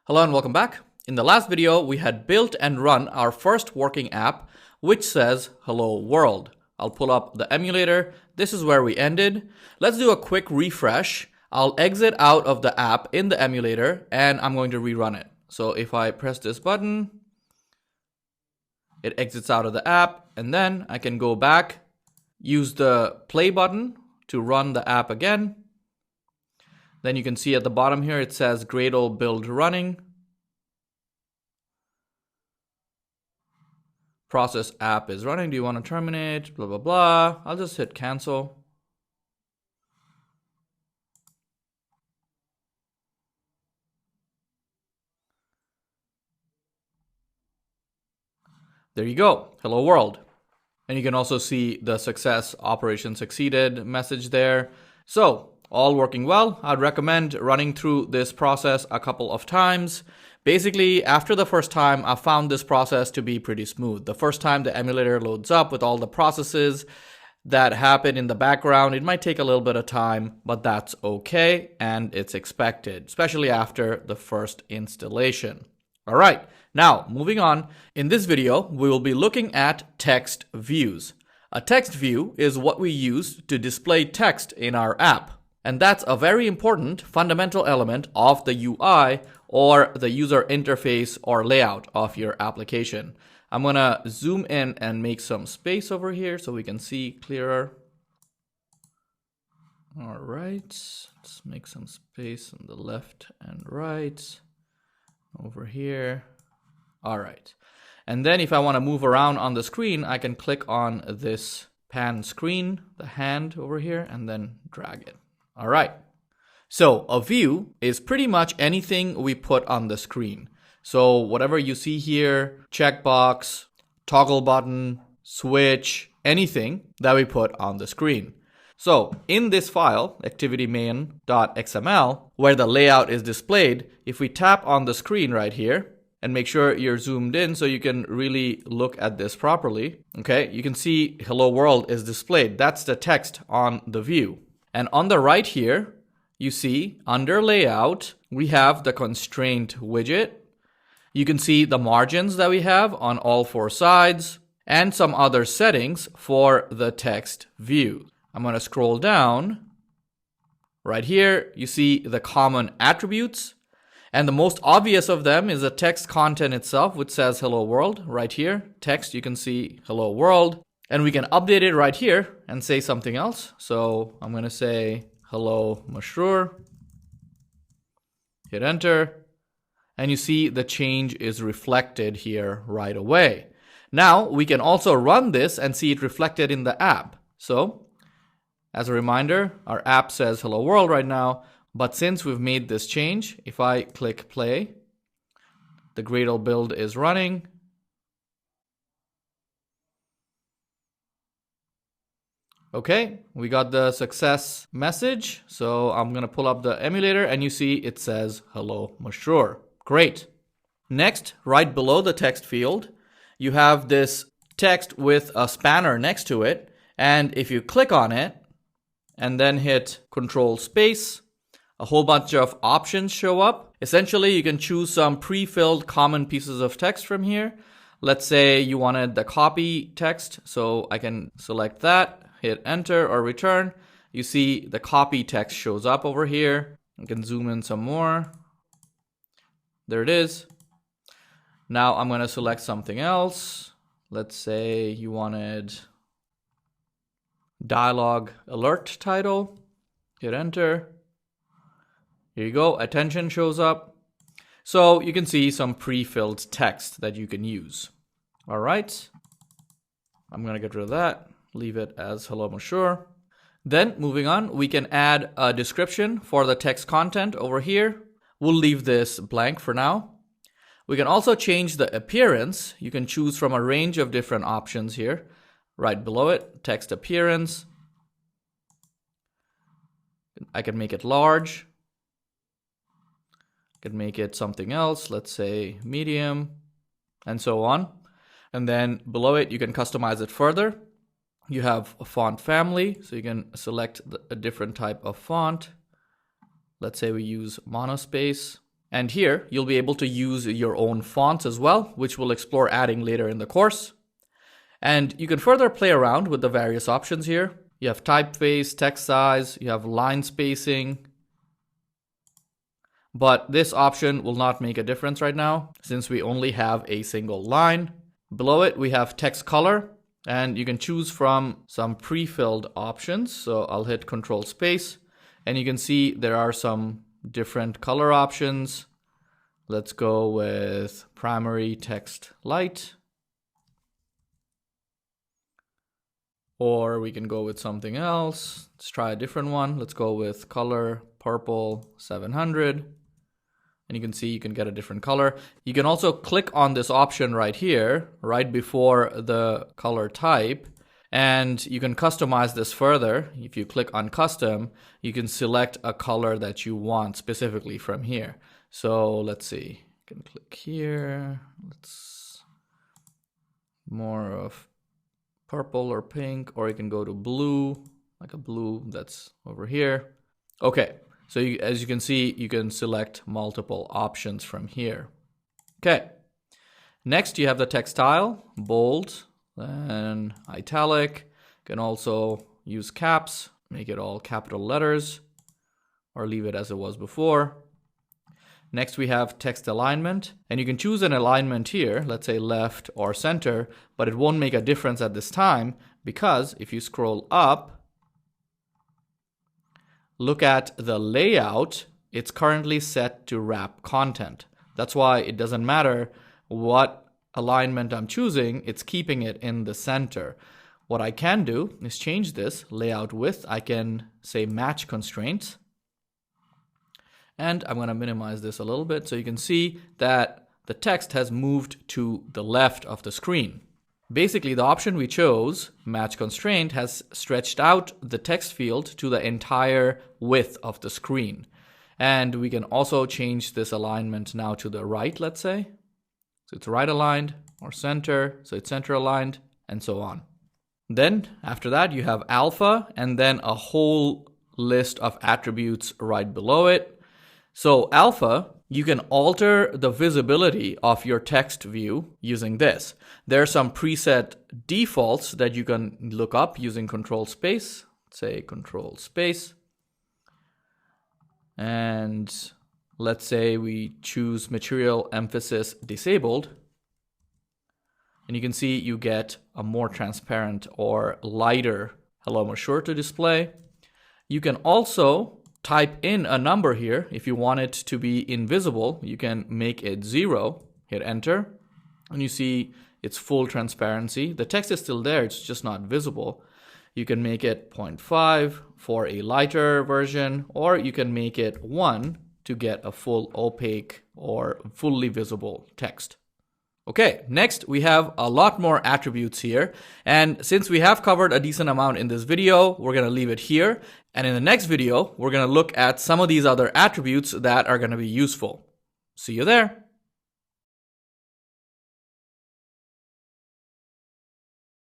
Hello and welcome back. In the last video, we had built and run our first working app, which says Hello World. I'll pull up the emulator. This is where we ended. Let's do a quick refresh. I'll exit out of the app in the emulator and I'm going to rerun it. So if I press this button, it exits out of the app, and then I can go back, use the play button to run the app again. Then you can see at the bottom here, it says Gradle build running. Process app is running. Do you want to terminate? Blah, blah, blah. I'll just hit cancel. There you go. Hello world. And you can also see the success operation succeeded message there. So all working well. I'd recommend running through this process a couple of times. Basically, after the first time, I found this process to be pretty smooth. The first time the emulator loads up with all the processes that happen in the background, it might take a little bit of time, but that's okay and it's expected, especially after the first installation. All right, now moving on. In this video, we will be looking at text views. A text view is what we use to display text in our app. And that's a very important fundamental element of the UI or the user interface or layout of your application. I'm gonna zoom in and make some space over here so we can see clearer. All right, let's make some space on the left and right over here. All right. And then if I wanna move around on the screen, I can click on this pan screen, the hand over here, and then drag it. All right, so a view is pretty much anything we put on the screen. So whatever you see here, checkbox, toggle button, switch, anything that we put on the screen. So in this file, activitymain.xml, where the layout is displayed, if we tap on the screen right here, and make sure you're zoomed in so you can really look at this properly, okay, you can see Hello World is displayed. That's the text on the view. And on the right here, you see under layout, we have the constraint widget. You can see the margins that we have on all four sides and some other settings for the text view. I'm going to scroll down. Right here, you see the common attributes. And the most obvious of them is the text content itself, which says Hello World right here. Text, you can see Hello World. And we can update it right here and say something else. So I'm going to say hello Masroor. Hit enter. And you see the change is reflected here right away. Now we can also run this and see it reflected in the app. So as a reminder, our app says Hello World right now. But since we've made this change, if I click play, the Gradle build is running. Okay, we got the success message. So I'm gonna pull up the emulator and you see it says Hello Masroor. Great. Next, right below the text field, you have this text with a spanner next to it. And if you click on it and then hit Control Space, a whole bunch of options show up. Essentially, you can choose some pre-filled common pieces of text from here. Let's say you wanted the copy text, so I can select that. Hit enter or return. You see the copy text shows up over here. I can zoom in some more. There it is. Now I'm going to select something else. Let's say you wanted dialogue alert title. Hit enter. Here you go. Attention shows up. So you can see some pre-filled text that you can use. All right. I'm going to get rid of that. Leave it as Hello Masroor. Then moving on, we can add a description for the text content over here. We'll leave this blank for now. We can also change the appearance. You can choose from a range of different options here. Right below it, text appearance. I can make it large. I can make it something else. Let's say medium and so on. And then below it, you can customize it further. You have a font family, so you can select a different type of font. Let's say we use monospace. And here, you'll be able to use your own fonts as well, which we'll explore adding later in the course. And you can further play around with the various options here. You have typeface, text size, you have line spacing. But this option will not make a difference right now since we only have a single line. Below it, we have text color, and you can choose from some pre-filled options. So I'll hit Control Space, and you can see there are some different color options. Let's go with primary text light. Or we can go with something else. Let's try a different one. Let's go with color purple 700. And you can see you can get a different color. You can also click on this option right here, right before the color type, and you can customize this further. If you click on custom, you can select a color that you want specifically from here. So let's see, you can click here. Let's more of purple or pink, or you can go to blue, like a blue that's over here. Okay. So as you can see, you can select multiple options from here. Okay. Next, you have the text style, bold, then italic. You can also use caps, make it all capital letters, or leave it as it was before. Next, we have text alignment, and you can choose an alignment here, let's say left or center, but it won't make a difference at this time because if you scroll up, look at the layout, it's currently set to wrap content. That's why it doesn't matter what alignment I'm choosing, it's keeping it in the center. What I can do is change this layout width. I can say match constraints. And I'm going to minimize this a little bit so you can see that the text has moved to the left of the screen. Basically, the option we chose, match constraint, has stretched out the text field to the entire width of the screen. And we can also change this alignment now to the right, let's say. So it's right aligned or center, so it's center aligned, and so on. Then after that, you have alpha and then a whole list of attributes right below it. So alpha, you can alter the visibility of your text view using this. There are some preset defaults that you can look up using Control Space. Say Control Space. And let's say we choose material emphasis disabled. And you can see you get a more transparent or lighter Hello Monsieur to display. You can also type in a number here. If you want it to be invisible, you can make it 0, hit enter, and you see it's full transparency. The text is still there, it's just not visible. You can make it 0.5 for a lighter version, or you can make it 1 to get a full opaque or fully visible text. Okay, next we have a lot more attributes here, and since we have covered a decent amount in this video, we're going to leave it here, and in the next video, we're going to look at some of these other attributes that are going to be useful. See you there!